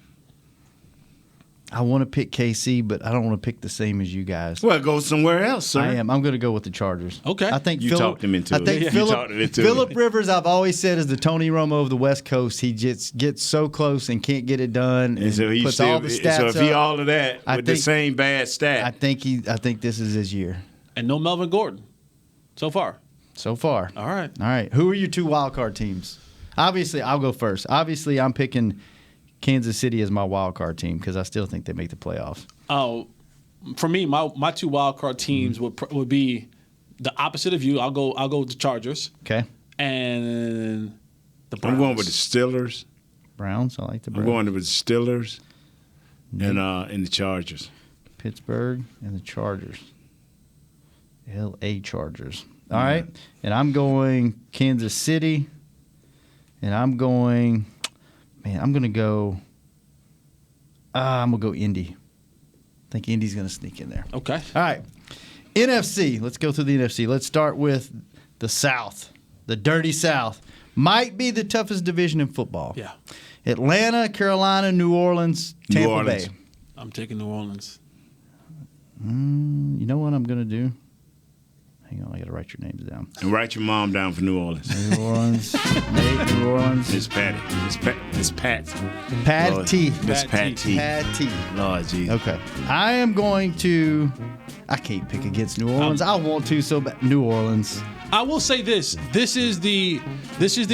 [SPEAKER 4] I want to pick KC, but I don't want to pick the same as you guys.
[SPEAKER 5] Well, go somewhere else, sir.
[SPEAKER 4] I am. I'm going to go with the Chargers.
[SPEAKER 6] Okay.
[SPEAKER 4] I think
[SPEAKER 5] you talked him into it.
[SPEAKER 4] I think Phillip Rivers, I've always said, is the Tony Romo of the West Coast. He just gets so close and can't get it done. And
[SPEAKER 5] so he
[SPEAKER 4] puts all the stats
[SPEAKER 5] So if he
[SPEAKER 4] up.
[SPEAKER 5] all of that with the same bad stat.
[SPEAKER 4] I think this is his year.
[SPEAKER 6] And no Melvin Gordon so far.
[SPEAKER 4] So far.
[SPEAKER 6] All right.
[SPEAKER 4] All right. Who are your two wild card teams? Obviously, I'll go first. Obviously, I'm picking Kansas City as my wild card team because I still think they make the playoffs.
[SPEAKER 6] Oh, for me, my two wild card teams would be the opposite of you. I'll go with the Chargers.
[SPEAKER 4] Okay.
[SPEAKER 6] And the Browns.
[SPEAKER 5] I'm going with the Steelers.
[SPEAKER 4] Browns. I like the Browns.
[SPEAKER 5] I'm going with the Steelers and the Chargers.
[SPEAKER 4] Pittsburgh and the Chargers. L.A. Chargers. All right. And I'm going Kansas City. And I'm going to go Indy. I think Indy's going to sneak in there.
[SPEAKER 6] Okay.
[SPEAKER 4] All right. NFC. Let's go through the NFC. Let's start with the South. The dirty South. Might be the toughest division in football.
[SPEAKER 6] Yeah.
[SPEAKER 4] Atlanta, Carolina, New Orleans, Tampa Bay.
[SPEAKER 6] I'm taking New Orleans.
[SPEAKER 4] You know what I'm going to do? Hang on, I got to write your names down.
[SPEAKER 5] And write your mom down for New Orleans.
[SPEAKER 4] New Orleans. Nate, New Orleans.
[SPEAKER 5] It's Patty. It's Pat.
[SPEAKER 4] Pat T.
[SPEAKER 5] It's Pat T.
[SPEAKER 4] Pat T.
[SPEAKER 5] Lord Jesus.
[SPEAKER 4] Okay. I am going to... I can't pick against New Orleans. I want to so bad. New Orleans.
[SPEAKER 6] I will say this. This is the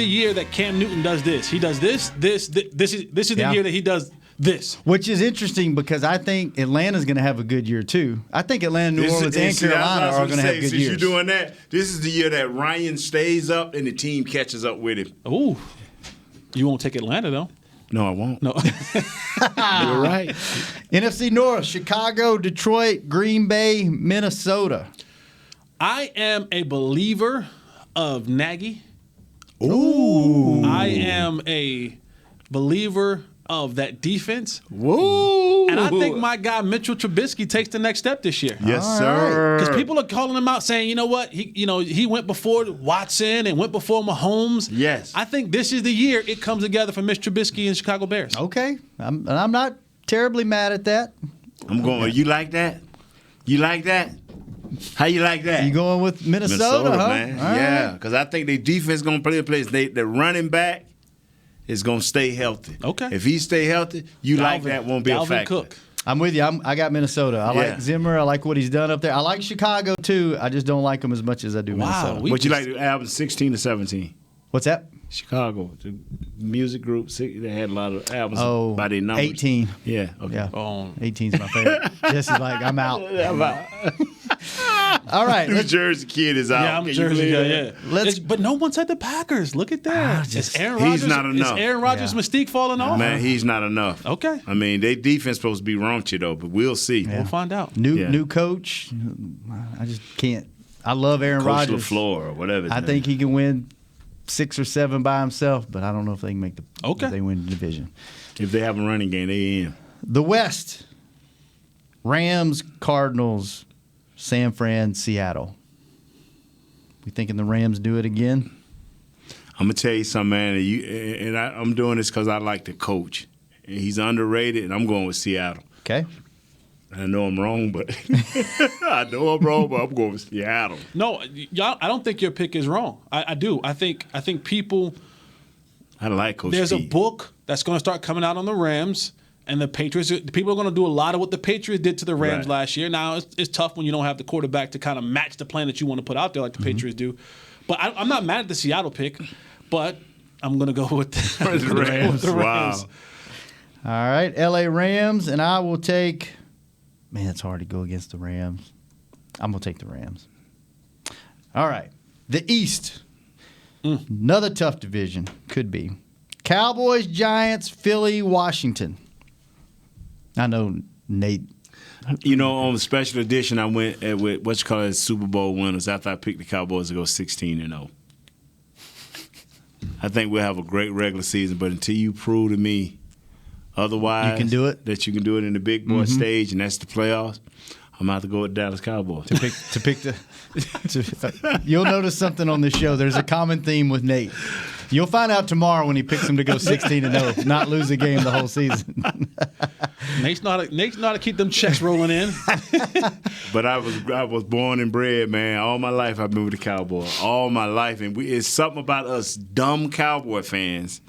[SPEAKER 6] year that Cam Newton does this. He does this. This is the year that he does this.
[SPEAKER 4] Which is interesting because I think Atlanta's going to have a good year too. I think Atlanta, New Orleans, and Carolina are going to have good years.
[SPEAKER 5] Since you're doing that, this is the year that Ryan stays up and the team catches up with him.
[SPEAKER 6] Ooh. You won't take Atlanta though.
[SPEAKER 5] No, I won't.
[SPEAKER 6] No.
[SPEAKER 5] You're right.
[SPEAKER 4] NFC North, Chicago, Detroit, Green Bay, Minnesota.
[SPEAKER 6] I am a believer of Nagy.
[SPEAKER 5] Ooh.
[SPEAKER 6] I am a believer of that defense.
[SPEAKER 5] Whoa.
[SPEAKER 6] And I think my guy Mitchell Trubisky takes the next step this year.
[SPEAKER 5] Yes, sir.
[SPEAKER 6] Because people are calling him out saying, you know what, he went before Watson and went before Mahomes.
[SPEAKER 5] Yes.
[SPEAKER 6] I think this is the year it comes together for Mitch Trubisky and Chicago Bears.
[SPEAKER 4] Okay. I'm not terribly mad at that.
[SPEAKER 5] I'm going, you like that? You like that? How you like that?
[SPEAKER 4] You going with Minnesota, huh?
[SPEAKER 5] Man.
[SPEAKER 4] All
[SPEAKER 5] yeah,
[SPEAKER 4] right.
[SPEAKER 5] because I think their defense going to play a place. The running back is going to stay healthy.
[SPEAKER 6] Okay.
[SPEAKER 5] If he stay healthy, like that won't be a factor.
[SPEAKER 6] Cook.
[SPEAKER 4] I'm with you. I got Minnesota. I like Zimmer. I like what he's done up there. I like Chicago, too. I just don't like him as much as I do Minnesota.
[SPEAKER 5] But you like Alvin 16 to 17?
[SPEAKER 4] What's that?
[SPEAKER 5] Chicago, the music group. They had a lot of albums by their numbers.
[SPEAKER 4] 18.
[SPEAKER 5] Yeah. Okay.
[SPEAKER 4] Yeah. 18's my favorite. Jesse's like, I'm out.
[SPEAKER 5] I'm out.
[SPEAKER 4] All right.
[SPEAKER 5] New Jersey kid is out.
[SPEAKER 6] Yeah, I'm a Jersey guy. Yeah. But no one said the Packers. Look at that. Is Aaron Rodgers,
[SPEAKER 5] he's not enough.
[SPEAKER 6] Is Aaron Rodgers' mystique falling off?
[SPEAKER 5] Man, he's not enough.
[SPEAKER 6] Okay.
[SPEAKER 5] I mean, they defense supposed to be raunchy though, but we'll see.
[SPEAKER 6] We'll find out.
[SPEAKER 4] New coach. I just can't. I love Aaron Rodgers.
[SPEAKER 5] Coach LaFleur or whatever.
[SPEAKER 4] I think he can win 6 or 7 by himself, but I don't know if they can make if they win the division.
[SPEAKER 5] If they have a running game, they in.
[SPEAKER 4] The West. Rams, Cardinals, San Fran, Seattle. We thinking the Rams do it again?
[SPEAKER 5] I'm gonna tell you something, man. I'm doing this because I like the coach. And he's underrated, and I'm going with Seattle.
[SPEAKER 4] Okay.
[SPEAKER 5] I know I'm wrong, but I'm going with Seattle.
[SPEAKER 6] No, y'all. I don't think your pick is wrong. I do. I think people.
[SPEAKER 5] I like Coach
[SPEAKER 6] There's
[SPEAKER 5] Steve.
[SPEAKER 6] a book that's going to start coming out on the Rams and the Patriots. People are going to do a lot of what the Patriots did to the Rams last year. Now it's tough when you don't have the quarterback to kind of match the plan that you want to put out there like the Patriots do. But I'm not mad at the Seattle pick, but I'm going to go with the Rams.
[SPEAKER 5] Wow.
[SPEAKER 4] All right, L.A. Rams, and I will take. Man, it's hard to go against the Rams. I'm going to take the Rams. All right. The East. Another tough division. Could be. Cowboys, Giants, Philly, Washington. I know, Nate.
[SPEAKER 5] You know, on the special edition, I went with what's called Super Bowl winners after I picked the Cowboys to go 16-0. I think we'll have a great regular season, but until you prove to me otherwise,
[SPEAKER 4] you can do it.
[SPEAKER 5] That you can do it in the big boy stage, and that's the playoffs. I'm about to go with Dallas Cowboys.
[SPEAKER 4] You'll notice something on this show. There's a common theme with Nate. You'll find out tomorrow when he picks him to go 16-0, not lose a game the whole season.
[SPEAKER 6] Nate's not to keep them checks rolling in.
[SPEAKER 5] But I was born and bred, man. All my life I've been with the Cowboys. All my life, and it's something about us dumb Cowboy fans.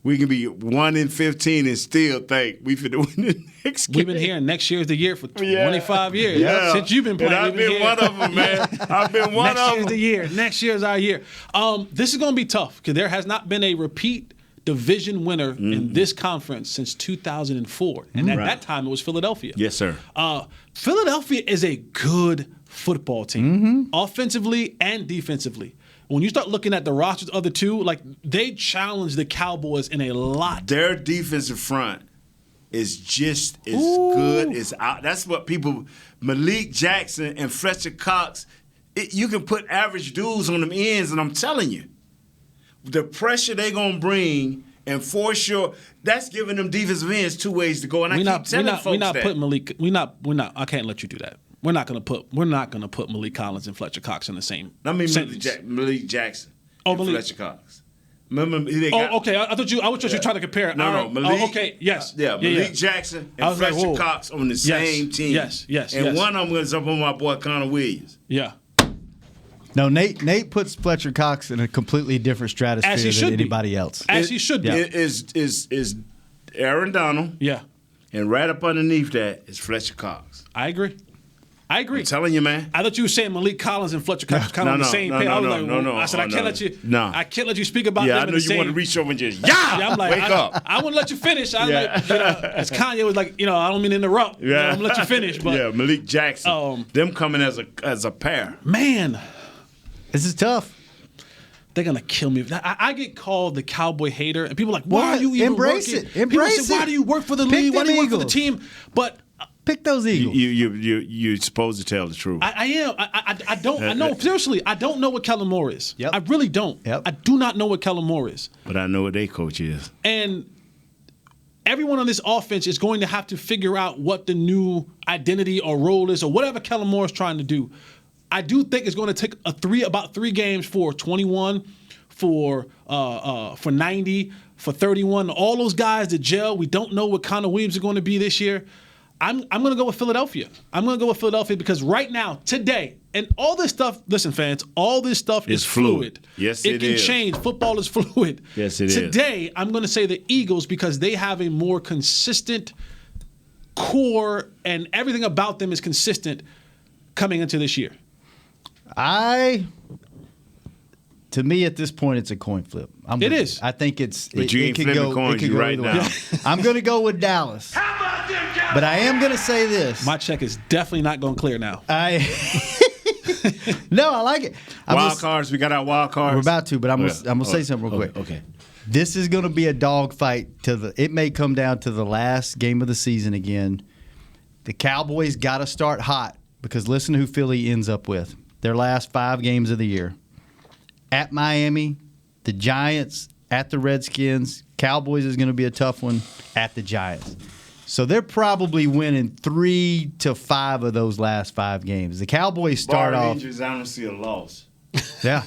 [SPEAKER 5] We can be 1-15 and still think we finna win the next game.
[SPEAKER 6] We've been hearing next year is the year for 25 years.
[SPEAKER 5] Yeah.
[SPEAKER 6] Since you've been playing.
[SPEAKER 5] And I've been one of them, man. I've been one of them.
[SPEAKER 6] Next year's the year. Next year's our year. This is going to be tough because there has not been a repeat division winner in this conference since 2004. And at that time, it was Philadelphia.
[SPEAKER 5] Yes, sir.
[SPEAKER 6] Philadelphia is a good football team, offensively and defensively. When you start looking at the rosters of the two, like they challenge the Cowboys in a lot.
[SPEAKER 5] Their defensive front is just as good as out. That's what people. Malik Jackson and Fletcher Cox. You can put average dudes on them ends, and I'm telling you, the pressure they're gonna bring, and for sure, that's giving them defensive ends 2 ways to go. And I keep telling folks
[SPEAKER 6] we're not
[SPEAKER 5] that.
[SPEAKER 6] putting Malik. We're not. I can't let you do that. We're not gonna put Malik Collins and Fletcher Cox in the same.
[SPEAKER 5] I mean
[SPEAKER 6] sentence.
[SPEAKER 5] Malik Jackson.
[SPEAKER 6] Oh,
[SPEAKER 5] and Fletcher Cox. Remember they got.
[SPEAKER 6] Okay. I thought you were trying to compare it.
[SPEAKER 5] No, Malik.
[SPEAKER 6] Oh, okay. Yes.
[SPEAKER 5] Malik Jackson and Fletcher Cox on the same team.
[SPEAKER 6] Yes.
[SPEAKER 5] And one of them was up on my boy Connor Williams.
[SPEAKER 6] Yeah.
[SPEAKER 4] No, Nate puts Fletcher Cox in a completely different stratosphere than anybody else.
[SPEAKER 6] As he should be.
[SPEAKER 5] Is Aaron Donald.
[SPEAKER 6] Yeah.
[SPEAKER 5] And right up underneath that is Fletcher Cox.
[SPEAKER 6] I agree.
[SPEAKER 5] I'm telling you, man.
[SPEAKER 6] I thought you were saying Malik Collins and Fletcher Cox kind of on the same page. I was like, I said, I can't let you.
[SPEAKER 5] No.
[SPEAKER 6] I can't let you speak about them.
[SPEAKER 5] Yeah, I know you want to reach over and just
[SPEAKER 6] I'm like,
[SPEAKER 5] wake up.
[SPEAKER 6] I wouldn't let you finish. As Kanye was like, I don't mean to interrupt.
[SPEAKER 5] Yeah.
[SPEAKER 6] I'm gonna let you finish. But
[SPEAKER 5] Malik Jackson. Them coming as a pair.
[SPEAKER 6] Man,
[SPEAKER 4] this is tough.
[SPEAKER 6] They're gonna kill me. I get called the Cowboy hater, and people are like, "Why are you even
[SPEAKER 4] Embrace
[SPEAKER 6] working?"
[SPEAKER 4] it. Embrace
[SPEAKER 6] people say,
[SPEAKER 4] it.
[SPEAKER 6] "Why do you work for the league? Why do you work for the team?" But
[SPEAKER 4] pick those Eagles.
[SPEAKER 5] You're supposed to tell the truth.
[SPEAKER 6] I am. I don't. I know. Seriously, I don't know what Kellen Moore is.
[SPEAKER 4] Yep.
[SPEAKER 6] I really don't.
[SPEAKER 4] Yep.
[SPEAKER 6] I do not know what Kellen Moore is.
[SPEAKER 5] But I know what their coach is.
[SPEAKER 6] And everyone on this offense is going to have to figure out what the new identity or role is, or whatever Kellen Moore is trying to do. I do think it's going to take about 3 games for 21. For 90, for 31, all those guys that gel. We don't know what Connor Williams is going to be this year. I'm going to go with Philadelphia. I'm going to go with Philadelphia because right now, today, and all this stuff, listen, fans, all this stuff is fluid.
[SPEAKER 5] Yes, it is.
[SPEAKER 6] It can change. Football is fluid.
[SPEAKER 5] Yes, it is.
[SPEAKER 6] Today, I'm going to say the Eagles because they have a more consistent core and everything about them is consistent coming into this year.
[SPEAKER 4] To me, at this point, it's a coin flip.
[SPEAKER 6] It is.
[SPEAKER 4] I think it's.
[SPEAKER 5] But you ain't
[SPEAKER 4] could
[SPEAKER 5] flipping
[SPEAKER 4] go.
[SPEAKER 5] coins,
[SPEAKER 4] It could
[SPEAKER 5] you
[SPEAKER 4] go
[SPEAKER 5] right
[SPEAKER 4] either
[SPEAKER 5] now.
[SPEAKER 4] way. I'm going to go with Dallas. But I am going to say this.
[SPEAKER 6] My check is definitely not going to clear now.
[SPEAKER 4] No, I like it.
[SPEAKER 5] Wild cards. We got our wild cards.
[SPEAKER 4] We're about to, but I'm gonna say something real quick.
[SPEAKER 5] Okay.
[SPEAKER 4] This is going to be a dogfight it may come down to the last game of the season again. The Cowboys got to start hot because listen to who Philly ends up with. Their last 5 games of the year. At Miami, the Giants, at the Redskins. Cowboys is going to be a tough one at the Giants. So they're probably winning 3 to 5 of those last 5 games. The Cowboys start off.
[SPEAKER 5] Injuries, I don't see a loss.
[SPEAKER 4] Yeah.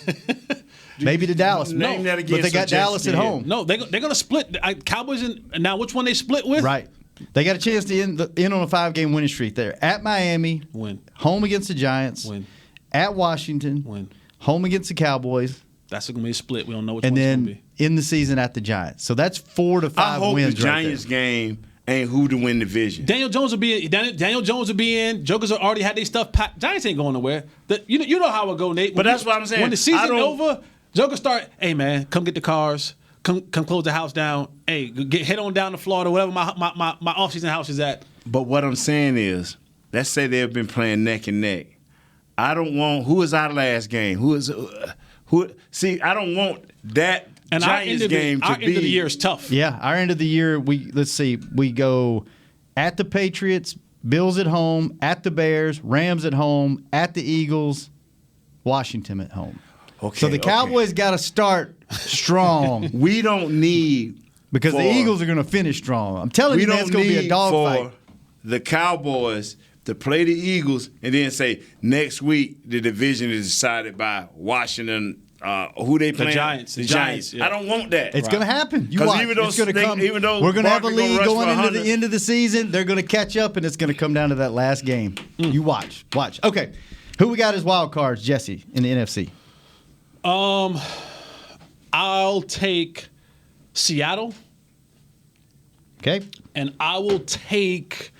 [SPEAKER 4] Maybe to Dallas.
[SPEAKER 5] Name that again.
[SPEAKER 4] But they got Dallas at home.
[SPEAKER 6] No, they're going to split. Cowboys and now which one they split with?
[SPEAKER 4] Right. They got a chance to end on a 5-game winning streak there. At Miami.
[SPEAKER 6] Win.
[SPEAKER 4] Home against the Giants.
[SPEAKER 6] Win.
[SPEAKER 4] At Washington.
[SPEAKER 6] Win.
[SPEAKER 4] Home against the Cowboys.
[SPEAKER 6] That's going to be a split. We don't know which
[SPEAKER 4] and
[SPEAKER 6] one's going to
[SPEAKER 4] then
[SPEAKER 6] be.
[SPEAKER 4] in the season at the Giants. So that's 4 to 5
[SPEAKER 5] I hope
[SPEAKER 4] wins
[SPEAKER 5] the Giants game ain't who to win the division.
[SPEAKER 6] Daniel Jones will be in. Daniel Jones will be in. Jokers already had their stuff packed. Giants ain't going nowhere. You know how it go, Nate.
[SPEAKER 5] But that's what I'm saying.
[SPEAKER 6] When the season over, Jokers start. Hey man, come get the cars. Come close the house down. Hey, head on down to Florida, whatever my off-season house is at.
[SPEAKER 5] But what I'm saying is, let's say they've been playing neck and neck. I don't want who is our last game. See, I don't want that
[SPEAKER 6] and
[SPEAKER 5] Giants game to be.
[SPEAKER 6] Our end of the year is tough.
[SPEAKER 4] Yeah, our end of the year. We go at the Patriots, Bills at home, at the Bears, Rams at home, at the Eagles, Washington at home.
[SPEAKER 5] Okay,
[SPEAKER 4] so the Cowboys got to start strong.
[SPEAKER 5] We don't need
[SPEAKER 4] because the Eagles are going to finish strong. I'm telling you, man, it's going to be a dogfight.
[SPEAKER 5] The Cowboys to play the Eagles and then say next week the division is decided by Washington. Who they playing?
[SPEAKER 6] The Giants.
[SPEAKER 5] The Giants. Yeah. I don't want that.
[SPEAKER 4] It's going to happen. You watch.
[SPEAKER 5] Even though
[SPEAKER 4] it's going to come.
[SPEAKER 5] Even though
[SPEAKER 4] we're going to have a
[SPEAKER 5] Barkley
[SPEAKER 4] lead going into
[SPEAKER 5] 100.
[SPEAKER 4] the end of the season, they're going to catch up, and it's going to come down to that last game. You watch. Okay, who we got as wild cards, Jesse, in the NFC?
[SPEAKER 6] I'll take Seattle.
[SPEAKER 4] Okay.
[SPEAKER 6] And I will take.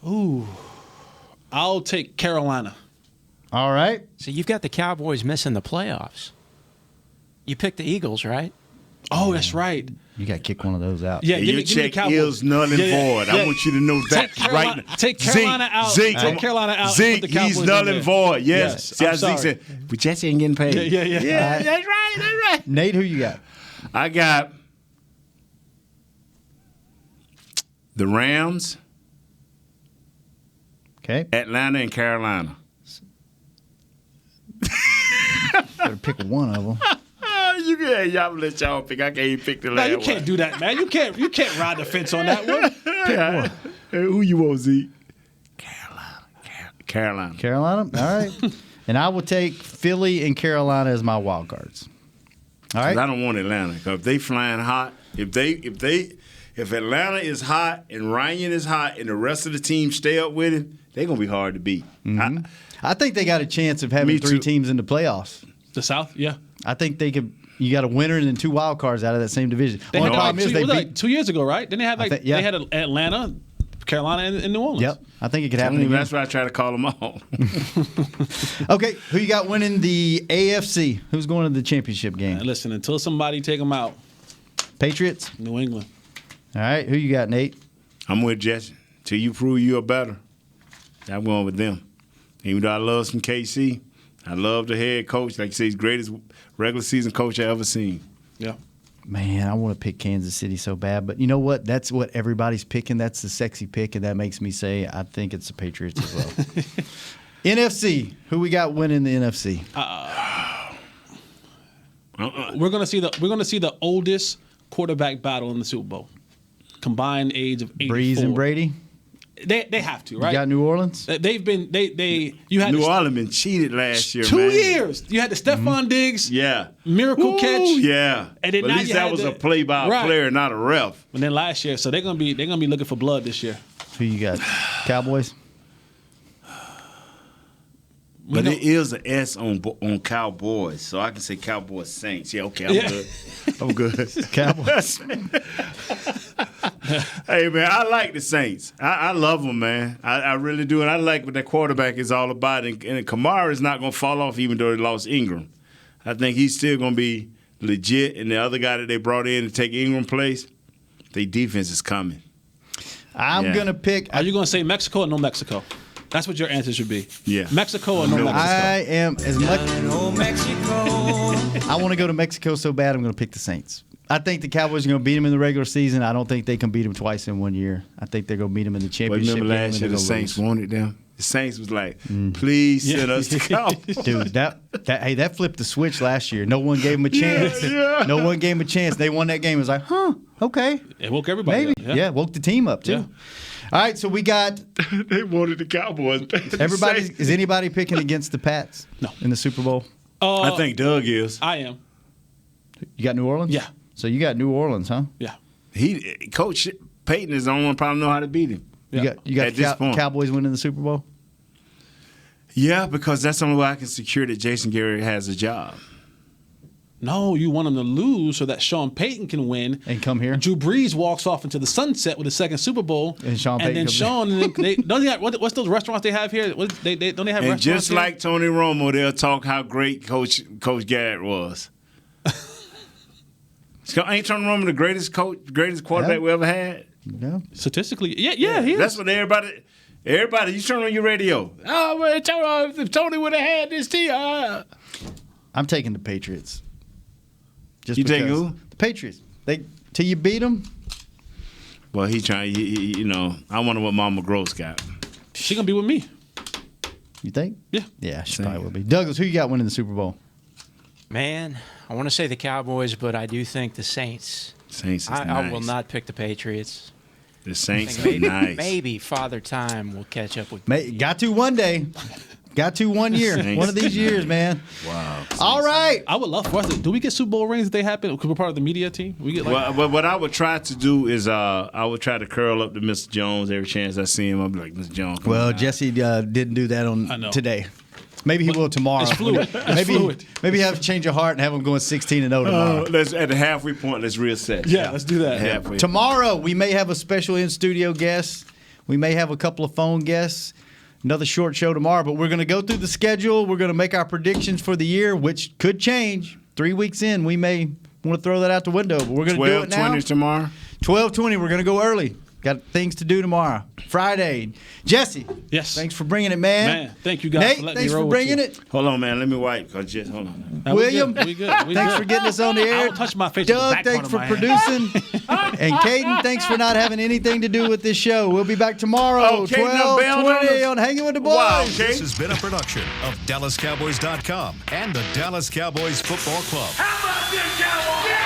[SPEAKER 6] I'll take Carolina.
[SPEAKER 4] All right.
[SPEAKER 14] So you've got the Cowboys missing the playoffs. You picked the Eagles, right?
[SPEAKER 6] Oh, that's right.
[SPEAKER 4] You got to kick one of those out.
[SPEAKER 6] Yeah,
[SPEAKER 5] your check is null and void. I want you to know that right now.
[SPEAKER 6] Take Carolina out. Take Carolina out.
[SPEAKER 5] Zeke, he's null and void. Yes. See how
[SPEAKER 6] Zeke
[SPEAKER 5] said, but Jesse ain't getting paid.
[SPEAKER 6] Yeah,
[SPEAKER 5] that's right.
[SPEAKER 4] Nate, who you got?
[SPEAKER 5] I got the Rams, Atlanta, and Carolina.
[SPEAKER 4] Better pick one of them.
[SPEAKER 5] Y'all let y'all pick. I can't even pick the last one.
[SPEAKER 6] You can't do that, man. You can't ride the fence on that one. Pick one.
[SPEAKER 5] Hey, who you want, Zeke? Carolina.
[SPEAKER 4] All right. And I will take Philly and Carolina as my wild cards. All right.
[SPEAKER 5] I don't want Atlanta because if they flying hot, if Atlanta is hot and Ryan is hot and the rest of the team stay up with him, they're gonna be hard to beat.
[SPEAKER 4] Mm-hmm. I think they got a chance of having 3 teams in the playoffs.
[SPEAKER 6] The South, yeah.
[SPEAKER 4] I think they could. You got a winner and then 2 wild cards out of that same division. Only problem is they beat
[SPEAKER 6] 2 years ago, right? Then they had they had Atlanta, Carolina, and New Orleans.
[SPEAKER 4] Yep, I think it could happen again.
[SPEAKER 5] That's why I try to call them all.
[SPEAKER 4] Okay, who you got winning the AFC? Who's going to the championship game?
[SPEAKER 6] Listen, until somebody take them out.
[SPEAKER 4] Patriots?
[SPEAKER 6] New England.
[SPEAKER 4] All right, who you got, Nate?
[SPEAKER 5] I'm with Jesse. Till you prove you're better, I'm going with them. Even though I love some KC, I love the head coach. Like you say, he's the greatest regular season coach I ever seen.
[SPEAKER 6] Yeah.
[SPEAKER 4] Man, I want to pick Kansas City so bad. But you know what? That's what everybody's picking. That's the sexy pick, and that makes me say I think it's the Patriots as well. NFC, who we got winning the NFC?
[SPEAKER 6] We're gonna see the oldest quarterback battle in the Super Bowl. Combined age of 84.
[SPEAKER 4] Breeze and Brady?
[SPEAKER 6] They have to, right?
[SPEAKER 4] You got New Orleans?
[SPEAKER 6] They've been you had
[SPEAKER 5] New Orleans been cheated last year,
[SPEAKER 6] 2
[SPEAKER 5] man.
[SPEAKER 6] years. You had the Stephon Diggs miracle catch.
[SPEAKER 5] Yeah.
[SPEAKER 6] And then
[SPEAKER 5] but
[SPEAKER 6] now
[SPEAKER 5] at least that was a play by a player, not a ref.
[SPEAKER 6] And then last year, so they're gonna be looking for blood this year.
[SPEAKER 4] Who you got? Cowboys?
[SPEAKER 5] But it is an S on Cowboys, so I can say Cowboys Saints. Yeah, okay, good. I'm good.
[SPEAKER 4] Cowboys.
[SPEAKER 5] Hey, man, I like the Saints. I love them, man. I really do, and I like what that quarterback is all about. And Kamara is not going to fall off even though they lost Ingram. I think he's still going to be legit. And the other guy that they brought in to take Ingram's place, their defense is coming.
[SPEAKER 4] I'm going to pick.
[SPEAKER 6] Are you going to say Mexico or no Mexico? That's what your answer should be.
[SPEAKER 5] Yeah.
[SPEAKER 6] Mexico or no Mexico?
[SPEAKER 4] I am as much. I want to go to Mexico so bad, I'm going to pick the Saints. I think the Cowboys are going to beat them in the regular season. I don't think they can beat them twice in 1 year. I think they're going to beat them in the championship game.
[SPEAKER 5] Remember last year the Saints wanted them? The Saints was like, please send us to Cowboys.
[SPEAKER 4] Dude, that flipped the switch last year. No one gave them a chance. No one gave them a chance. They won that game. It was like, okay.
[SPEAKER 6] It woke everybody
[SPEAKER 4] Maybe.
[SPEAKER 6] up.
[SPEAKER 4] Yeah, woke the team up, too.
[SPEAKER 6] Yeah.
[SPEAKER 4] All right, so we got.
[SPEAKER 5] They wanted the Cowboys.
[SPEAKER 4] Is anybody picking against the Pats?
[SPEAKER 6] No.
[SPEAKER 4] In the Super Bowl?
[SPEAKER 5] I think Doug is.
[SPEAKER 6] I am.
[SPEAKER 4] You got New Orleans?
[SPEAKER 6] Yeah.
[SPEAKER 4] So you got New Orleans, huh?
[SPEAKER 6] Yeah.
[SPEAKER 5] Coach Payton is the only one probably know how to beat him.
[SPEAKER 6] Yeah.
[SPEAKER 4] You got
[SPEAKER 5] At this point.
[SPEAKER 4] Cowboys winning the Super Bowl?
[SPEAKER 5] Yeah, because that's the only way I can secure that Jason Garrett has a job.
[SPEAKER 6] No, you want him to lose so that Sean Payton can win
[SPEAKER 4] and come here.
[SPEAKER 6] Drew Brees walks off into the sunset with his second Super Bowl,
[SPEAKER 4] and Sean Payton.
[SPEAKER 6] And then Sean, what's those restaurants they have here? Don't they have
[SPEAKER 5] and
[SPEAKER 6] restaurants?
[SPEAKER 5] Just
[SPEAKER 6] here?
[SPEAKER 5] like Tony Romo, they'll talk how great Coach Garrett was. Ain't Tony Romo the greatest quarterback we ever had?
[SPEAKER 4] Yeah.
[SPEAKER 6] Statistically, yeah, he is.
[SPEAKER 5] That's what everybody. You turn on your radio. Oh, man, if Tony would have had this team.
[SPEAKER 4] I'm taking the Patriots.
[SPEAKER 5] You take who?
[SPEAKER 4] The Patriots. Till you beat them.
[SPEAKER 5] Well, he trying. I wonder what Mama Gross got.
[SPEAKER 6] She gonna be with me.
[SPEAKER 4] You think?
[SPEAKER 6] Yeah.
[SPEAKER 4] Yeah, she probably will be. Douglas, who you got winning the Super Bowl?
[SPEAKER 14] Man, I want to say the Cowboys, but I do think the Saints.
[SPEAKER 5] Saints is nice.
[SPEAKER 14] I will not pick the Patriots.
[SPEAKER 5] The Saints are nice.
[SPEAKER 14] Maybe Father Time will catch up with me.
[SPEAKER 4] Got to one day. Got to 1 year.
[SPEAKER 5] Saints.
[SPEAKER 4] One of these years, man.
[SPEAKER 5] Wow.
[SPEAKER 4] All right.
[SPEAKER 6] I would love for us to. Do we get Super Bowl rings if they happen? Because we're part of the media team. We get
[SPEAKER 5] what I would try to do is I would try to curl up to Mr. Jones every chance I see him. I'll be like, Mr. Jones.
[SPEAKER 4] Well, Jesse didn't do that on today. Maybe he will tomorrow.
[SPEAKER 6] It's fluid.
[SPEAKER 4] Maybe have to change your heart and have him going 16-0 tomorrow.
[SPEAKER 5] Let's at the halfway point. Let's reassess.
[SPEAKER 6] Yeah, let's do that.
[SPEAKER 4] Tomorrow we may have a special in-studio guest. We may have a couple of phone guests. Another short show tomorrow, but we're going to go through the schedule. We're going to make our predictions for the year, which could change. 3 weeks in, we may want to throw that out the window, but we're going to do it now.
[SPEAKER 5] 12:20 tomorrow?
[SPEAKER 4] 12:20. We're going to go early. Got things to do tomorrow. Friday. Jesse.
[SPEAKER 6] Yes.
[SPEAKER 4] Thanks for bringing it, man.
[SPEAKER 6] Man, thank you guys
[SPEAKER 4] Nate,
[SPEAKER 6] for letting
[SPEAKER 4] thanks
[SPEAKER 6] me roll
[SPEAKER 4] for bringing
[SPEAKER 6] with you.
[SPEAKER 4] it.
[SPEAKER 5] Hold on, man. Let me wipe. Hold on.
[SPEAKER 4] William,
[SPEAKER 6] we good.
[SPEAKER 4] thanks for getting us on the air.
[SPEAKER 6] I will touch my face with the
[SPEAKER 4] Doug,
[SPEAKER 6] back part
[SPEAKER 4] thanks
[SPEAKER 6] of
[SPEAKER 4] for
[SPEAKER 6] my
[SPEAKER 4] producing. And Caden, thanks for not having anything to do with this show. We'll be back tomorrow, 12:20 on Hanging with the Boys.
[SPEAKER 1] Wow, this has been a production of DallasCowboys.com and the Dallas Cowboys Football Club.
[SPEAKER 3] How about this, Cowboys?